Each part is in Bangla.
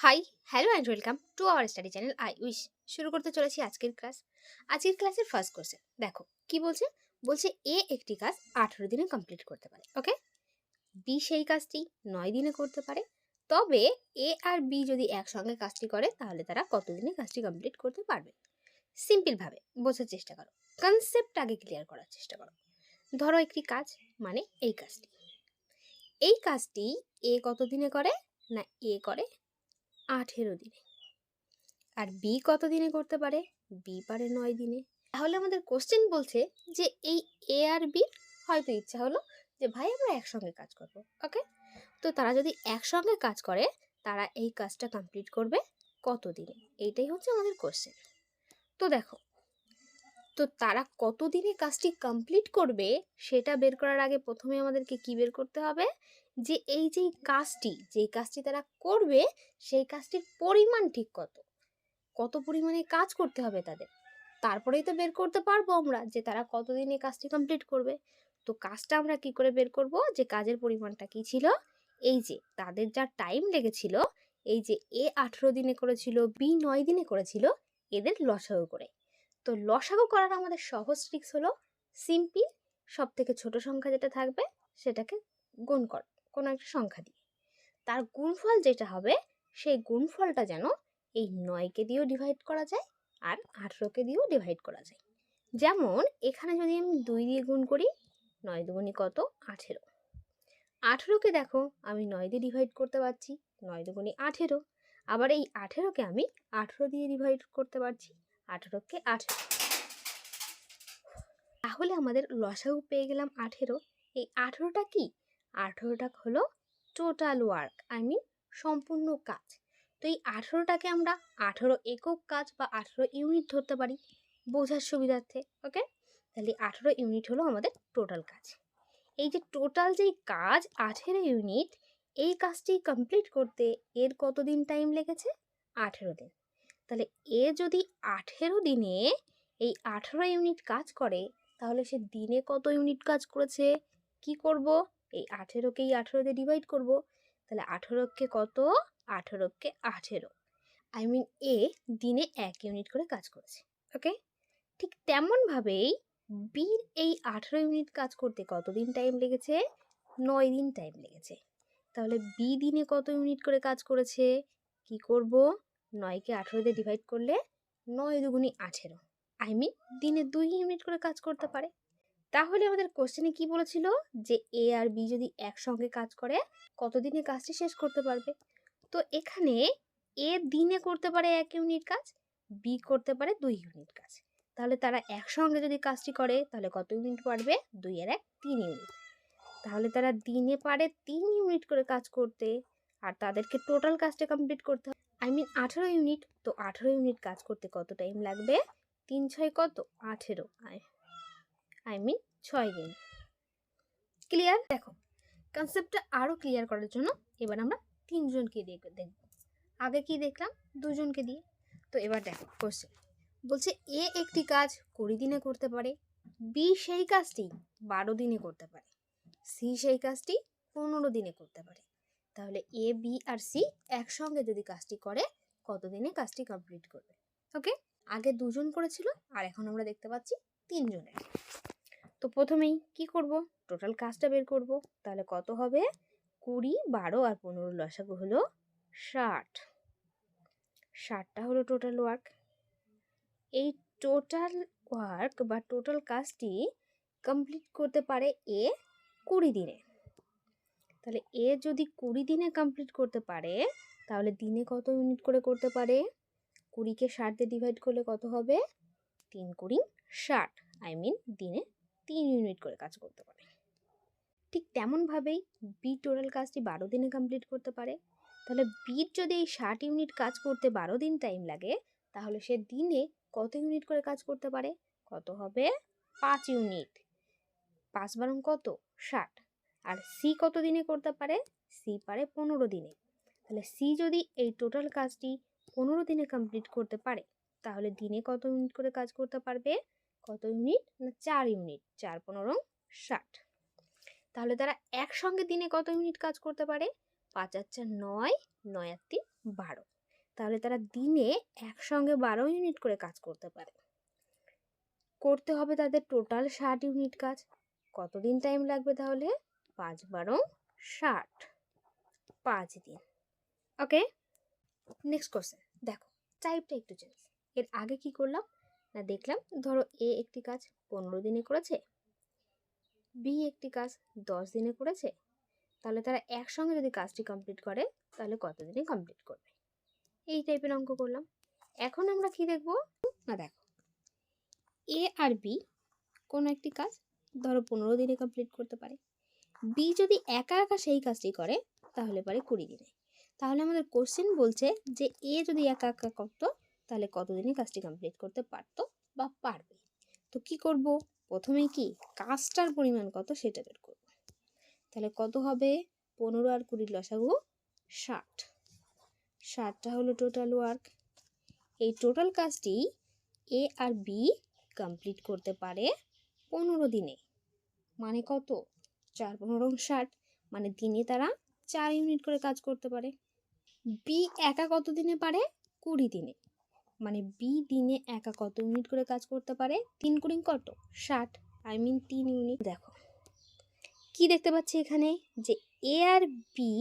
High, hello and welcome to our study channel I wish. শুরু করতে চলেছি আজকের ক্লাস। আজকের ক্লাসের ফার্স্ট কোশ্চেন দেখো কি বলছে। বলছে এ একটি কাজ 18 দিনে কমপ্লিট করতে পারে, ওকে। বি সেই কাজটি 9 দিনে করতে পারে। তবে এ আর বি যদি একসঙ্গে কাজটি করে তাহলে তারা কত দিনে কাজটি কমপ্লিট করতে পারবে? সিম্পলভাবে বোঝার চেষ্টা করো, কনসেপ্ট আগে ক্লিয়ার করার চেষ্টা করো। ধরো একটি কাজ, মানে এই কাজটি এ কত দিনে করে? না, এ করে 18 দিনে। আর বি কত দিনে করতে পারে? বি পারে 9 দিনে। তাহলে আমাদের কোশ্চেন বলছে যে এই এ আর বি হয়তো ইচ্ছা হলো যে ভাই আমরা একসঙ্গে কাজ করব, ওকে। তো তারা যদি একসঙ্গে কাজ করে তারা এই কাজটা কমপ্লিট করবে কত দিনে? এইটাই হচ্ছে আমাদের কোশ্চেন। তো দেখো, তো তারা কত দিনে কাজটি কমপ্লিট করবে সেটা বের করার আগে প্রথমে আমাদেরকে কি বের করতে হবে? যে এই যেই কাজটি তারা করবে সেই কাজটির পরিমাণ ঠিক কত, কত পরিমাণে কাজ করতে হবে তাদের। তারপরেই তো বের করতে পারবো আমরা যে তারা কতদিনে কাজটি কমপ্লিট করবে। তো কাজটা আমরা কি করে বের করব যে কাজের পরিমাণটা কি ছিল? এই যে তাদের যা টাইম লেগেছিল, এই যে এ 18 দিনে করেছিল, বি 9 দিনে করেছিল, এদের লসাগু করে। তো লসাগু করার আমাদের সহজ ট্রিক্স হলো সিম্পল, সব থেকে ছোট সংখ্যা যেটা থাকবে সেটাকে গুণ কর কোনো একটা সংখ্যা দিয়ে। তার গুণফল যেটা হবে সেই গুণফলটা যেন এই 9কে দিয়েও ডিভাইড করা যায় আর 18কে দিয়েও ডিভাইড করা যায়। যেমন এখানে যদি আমি 2 দিয়ে গুণ করি, 9 দুগুণে কত? 18। 18কে দেখো আমি 9 দিয়ে ডিভাইড করতে পারছি, 9 দুগুণে 18। আবার এই 18কে আমি 18 দিয়ে ডিভাইড করতে পারছি, 18কে 18। তাহলে আমাদের লসাগু পেয়ে গেলাম 18। এই 18টা কি? 18টা হলো টোটাল ওয়ার্ক, সম্পূর্ণ কাজ। তো এই 18টাকে আমরা 18 একক কাজ বা 18 ইউনিট ধরতে পারি বোঝার সুবিধার্থে, ওকে। তাহলে 18 ইউনিট হলো আমাদের টোটাল কাজ। এই যে টোটাল যেই কাজ 18 ইউনিট, এই কাজটি কমপ্লিট করতে এর কতদিন টাইম লেগেছে? 18 দিন। তাহলে এ যদি 18 দিনে এই 18 ইউনিট কাজ করে তাহলে সে দিনে কত ইউনিট কাজ করেছে? কি করব? এই 18কেই 18 দিয়ে ডিভাইড করব। তাহলে 18কে কত? 18কে 18, এ দিনে 1 ইউনিট করে কাজ করেছে, ওকে। ঠিক তেমনভাবেই বির এই 18 ইউনিট কাজ করতে কতদিন টাইম লেগেছে? 9 দিন টাইম লেগেছে। তাহলে বি দিনে কত ইউনিট করে কাজ করেছে? কি করব? 9কে 18 দিয়ে ডিভাইড করলে 9 দুগুণে 18, দিনে 2 ইউনিট করে কাজ করতে পারে। তাহলে আমাদের কোশ্চেনে কি বলেছিল যে এ আর বি যদি একসঙ্গে কাজ করে কতদিনে কাজটি শেষ করতে পারবে? তো এখানে এ দিনে করতে পারে 1 ইউনিট কাজ, বি করতে পারে 2 ইউনিট কাজ। তাহলে তারা একসঙ্গে যদি কাজটি করে তাহলে কত ইউনিট পারবে? 2 আর 1 3 ইউনিট। তাহলে তারা দিনে পারে 3 ইউনিট করে কাজ করতে, আর তাদেরকে টোটাল কাজটা কমপ্লিট করতে হবে 18 ইউনিট। তো 18 ইউনিট কাজ করতে কত টাইম লাগবে? 3 6 কত? 18, 6 দিন। ক্লিয়ার? দেখো, কনসেপ্টটা আরও ক্লিয়ার করার জন্য এবার আমরা তিনজনকে দিয়ে দেখব। আগে কি দেখলাম? দুজনকে দিয়ে। তো এবার দেখো কোশ্চেন বলছে এ একটি কাজ 20 দিনে করতে পারে, বি সেই কাজটি 12 দিনে করতে পারে, সি সেই কাজটি 15 দিনে করতে পারে। তাহলে এ, বি আর সি একসঙ্গে যদি কাজটি করে কত দিনে কাজটি কমপ্লিট করবে? ওকে, আগে দুজন করেছিল আর এখন আমরা দেখতে পাচ্ছি তিনজনের। তো প্রথমেই কি করব? টোটাল কাজটা বের করব। তাহলে কত হবে? 20, 12 আর 15 লসাগু হলো 60। 60টা হলো টোটাল ওয়ার্ক। এই টোটাল ওয়ার্ক বা টোটাল কাজটি কমপ্লিট করতে পারে এ 20 দিনে। তাহলে এ যদি 20 দিনে কমপ্লিট করতে পারে তাহলে দিনে কত ইউনিট করে করতে পারে? 20কে 60 দিয়ে ডিভাইড করলে কত হবে? 3 20 60, দিনে 3 ইউনিট করে কাজ করতে পারে। ঠিক তেমনভাবেই বি টোটাল কাজটি 12 দিনে কমপ্লিট করতে পারে। তাহলে বির যদি এই 60 ইউনিট কাজ করতে 12 দিন টাইম লাগে তাহলে সে দিনে কত ইউনিট করে কাজ করতে পারে? কত হবে? 5 ইউনিট। 5 বারং কত? 60। আর সি কত দিনে করতে পারে? সি পারে 15 দিনে। তাহলে সি যদি এই টোটাল কাজটি 15 দিনে কমপ্লিট করতে পারে তাহলে দিনে কত ইউনিট করে কাজ করতে পারবে? কত ইউনিট? না 4 ইউনিট। 4 15 60। তাহলে তারা একসঙ্গে দিনে কত ইউনিট কাজ করতে পারে? 5 আর 4 9, 9 আর 3 12। তাহলে তারা দিনে একসঙ্গে 12 ইউনিট করে কাজ করতে পারে। করতে হবে তাদের টোটাল 60 ইউনিট কাজ। কতদিন টাইম লাগবে তাহলে? 5 12 60, 5 দিন। ওকে, নেক্সট কোশ্চেন দেখো, টাইপটা একটু চেঞ্জ। এর আগে কি করলাম না, দেখলাম ধরো এ একটি কাজ 15 দিনে করেছে, বি একটি কাজ 10 দিনে করেছে, তাহলে তারা একসঙ্গে যদি কাজটি কমপ্লিট করে তাহলে কত দিনে কমপ্লিট করবে, এই টাইপের অঙ্ক করলাম। এখন আমরা কি দেখব না, দেখো এ আর বি কোনো একটি কাজ ধরো 15 দিনে কমপ্লিট করতে পারে, বি যদি একা একা সেই কাজটি করে তাহলে পারে 20 দিনে। তাহলে আমাদের কোশ্চেন বলছে যে এ যদি একা একা করতো তাহলে কতদিনে কাজটি কমপ্লিট করতে পারতো বা পারবে। তো কি করব, প্রথমেই কি কাজটার পরিমাণ কত সেটা বের করব। তাহলে কত হবে, 15 আর 20 লসাগু 60, 60টা হলো টোটাল ওয়ার্ক। এই টোটাল কাজটি এ আর বি কমপ্লিট করতে পারে 15 দিনে, মানে কত, 4 15 60, মানে দিনে তারা 4 ইউনিট করে কাজ করতে পারে। বি একা কত দিনে পারে, 20 দিনে, মানে বি দিনে একা কত ইউনিট করে কাজ করতে পারে, 3 কুড়ি কত 60, 3 ইউনিট। দেখো কি দেখতে পাচ্ছি এখানে, যে এ আর বি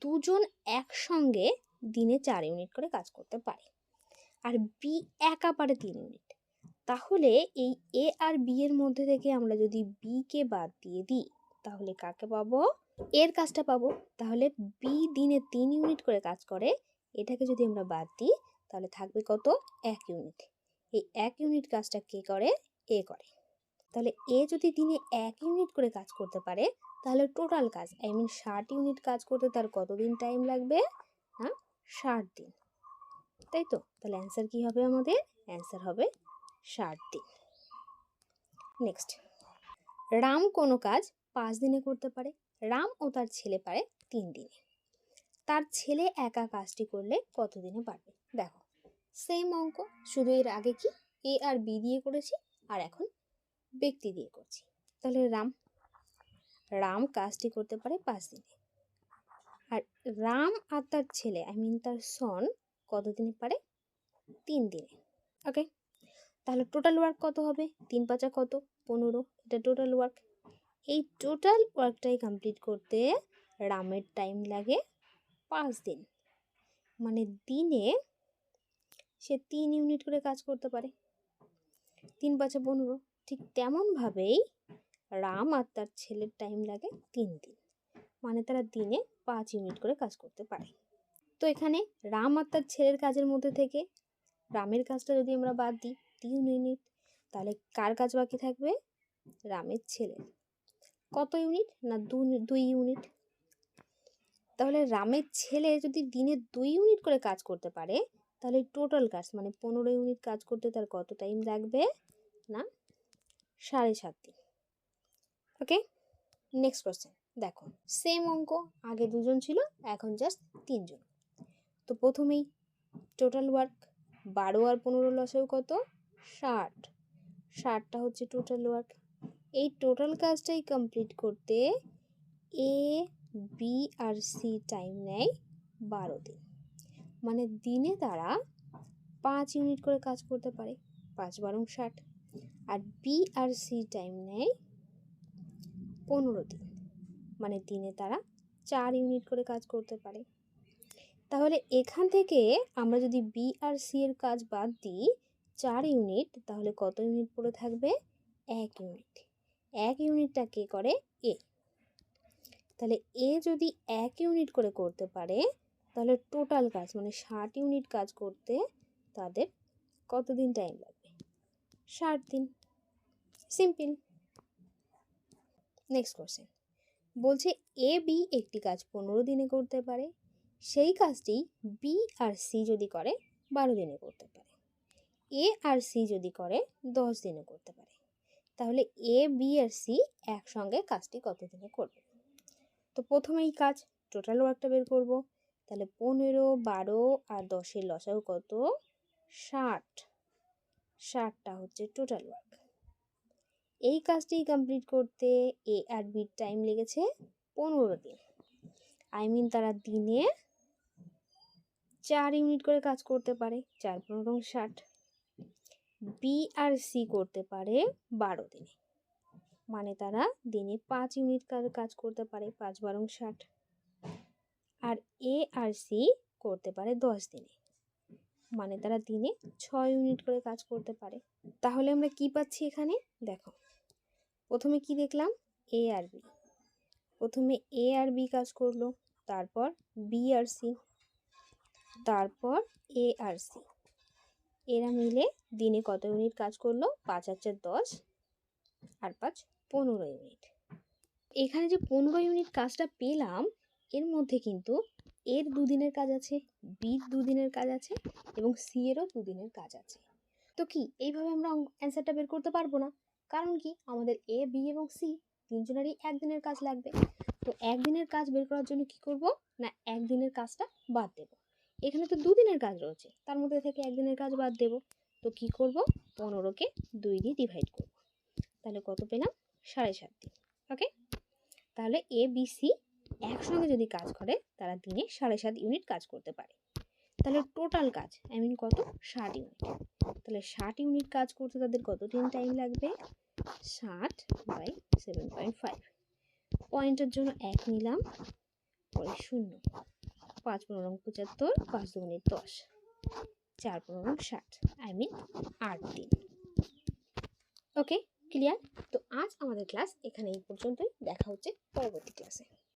দুজন একসঙ্গে দিনে 4 ইউনিট করে কাজ করতে পারে, আর বি একা পারে 3 ইউনিট। তাহলে এই এ আর বি এর মধ্যে থেকে আমরা যদি বি কে বাদ দিয়ে দিই তাহলে কাকে পাবো, এর কাজটা পাবো। তাহলে বি দিনে 3 ইউনিট করে কাজ করে, এটাকে যদি আমরা বাদ দিই তাহলে থাকবে কত, 1 ইউনিট। এই 1 ইউনিট কাজটা কে করে, এ করে। তাহলে এ যদি দিনে 1 ইউনিট করে কাজ করতে পারে তাহলে টোটাল কাজ 60 ইউনিট কাজ করতে তার কতদিন টাইম লাগবে না, 60 দিন, তাই তো। তাহলে অ্যান্সার কি হবে, আমাদের অ্যান্সার হবে 60 দিন। নেক্সট, রাম কোনো কাজ 5 দিনে করতে পারে, রাম ও তার ছেলে পারে 3 দিনে। তার ছেলে একা কাজটি করলে কত দিনে পারবে। দেখো সেম অঙ্ক, শুধু এর আগে কি এ আর বি দিয়ে করেছি আর এখন ব্যক্তি দিয়ে করছি। তাহলে রাম কাজটি করতে পারে 5 দিনে, আর রাম আর তার ছেলে তার সন কত দিনে পারে, 3 দিনে। ওকে, তাহলে টোটাল ওয়ার্ক কত হবে, 3 5 কত 15, এটা টোটাল ওয়ার্ক। এই টোটাল ওয়ার্কটাই কমপ্লিট করতে রামের টাইম লাগে 5 দিন, মানে দিনে সে 3 ইউনিট করে কাজ করতে পারে, 3 5 15। ঠিক তেমনভাবেই রাম আর তার ছেলের টাইম লাগে 3 দিন, মানে তারা দিনে 5 ইউনিট করে কাজ করতে পারে। তো এখানে রাম আর তার ছেলের কাজের মধ্যে থেকে রামের কাজটা যদি আমরা বাদ দিই 3 ইউনিট, তাহলে কার কাজ বাকি থাকবে, রামের ছেলের। কত ইউনিট না, 2 ইউনিট। তাহলে রামের ছেলে যদি দিনে 2 ইউনিট করে কাজ করতে পারে তাহলে টোটাল কাজ মানে 15 ইউনিট কাজ করতে তার কত টাইম লাগবে না, 7.5 দিন। ওকে, নেক্সট কোশ্চেন দেখো, সেম অঙ্ক, আগে 2 জন ছিল এখন জাস্ট 3 জন। তো প্রথমেই টোটাল ওয়ার্ক 12 আর 15 লসাগু কত, 60, 60টা হচ্ছে টোটাল ওয়ার্ক। এই টোটাল কাজটাই কমপ্লিট করতে A B R C time নেয় 12 দিন, মানে দিনে তারা 5 ইউনিট করে কাজ করতে পারে, 5 12 60। আর বি আর সি টাইম নেয় 15 দিন, মানে দিনে তারা 4 ইউনিট করে কাজ করতে পারে। তাহলে এখান থেকে আমরা যদি বি আর সি এর কাজ বাদ দিই 4 ইউনিট, তাহলে কত ইউনিট পড়ে থাকবে, 1 ইউনিট। 1 ইউনিটটা কে করে, এ। তাহলে এ যদি 1 ইউনিট করে করতে পারে তাহলে টোটাল কাজ মানে 60 ইউনিট কাজ করতে তাদের কতদিন টাইম লাগবে, 60 দিন। সিম্পল। নেক্সট কোশ্চেন বলছে এ বি একটি কাজ 15 দিনে করতে পারে, সেই কাজটি বি আর সি যদি করে 12 দিনে করতে পারে, এ আর সি যদি করে 10 দিনে করতে পারে। তাহলে এ বি আর সি একসঙ্গে কাজটি কত দিনে করবে। তো প্রথমেই কাজ টোটাল ওয়ার্কটা বের করব। তাহলে 15 12 আর 10-এর লসাগু কত, 60, 60টা হচ্ছে টোটাল ওয়ার্ক। এই কাজটি কমপ্লিট করতে এ আর বির টাইম লেগেছে 15 দিন, তারা দিনে 4 ইউনিট করে কাজ করতে পারে, 4 15 60। বি আর সি করতে পারে 12 দিনে, মানে তারা দিনে 5 ইউনিট কাজ করতে পারে, 5 12 60। আর এ আর সি করতে পারে 10 দিনে, মানে তারা দিনে 6 ইউনিট করে কাজ করতে পারে। তাহলে আমরা কি পাচ্ছি এখানে দেখো, প্রথমে কি দেখলাম, এ আর বি। প্রথমে এ আর বি কাজ করলো, তারপর বি আর সি, তারপর এ আর সি। এরা মিলে দিনে কত ইউনিট কাজ করলো, 5 আর 4 10 আর 5 15 ইউনিট। এখানে যে 15 ইউনিট কাজটা পেলাম, এর মধ্যে কিন্তু এর 2 দিনের কাজ আছে, বির 2 দিনের কাজ আছে এবং সি এরও 2 দিনের কাজ আছে। তো কি এইভাবে আমরা অ্যান্সারটা বের করতে পারবো না, কারণ কি আমাদের এ বি এবং সি তিনজনেরই 1 দিনের কাজ লাগবে। তো 1 দিনের কাজ বের করার জন্য কি করব না, 1 দিনের কাজটা বাদ দেব। এখানে তো 2 দিনের কাজ রয়েছে, তার মধ্যে থেকে 1 দিনের কাজ বাদ দেব। তো কি করব, 15কে 2 দিয়ে ডিভাইড করব, তাহলে কত পেলাম, 7.5 দিন। ওকে, তাহলে এ বি সি একসঙ্গে যদি কাজ করে তারা দিনে 7.5 ইউনিট কাজ করতে পারে। তাহলে টোটাল কাজ কত, 60 ইউনিট। তাহলে 60 ইউনিট কাজ করতে তাদের কত দিন টাইম লাগবে, 60/7.5। পয়েন্টের জন্য 1 নিলাম, পরে 0, 5 15 75, 5 2 10, 4 15 60, 8 দিন। ওকে, ক্লিয়ার? তো আজ আমাদের ক্লাস এখানে এই পর্যন্তই, দেখা হচ্ছে পরবর্তী ক্লাসে।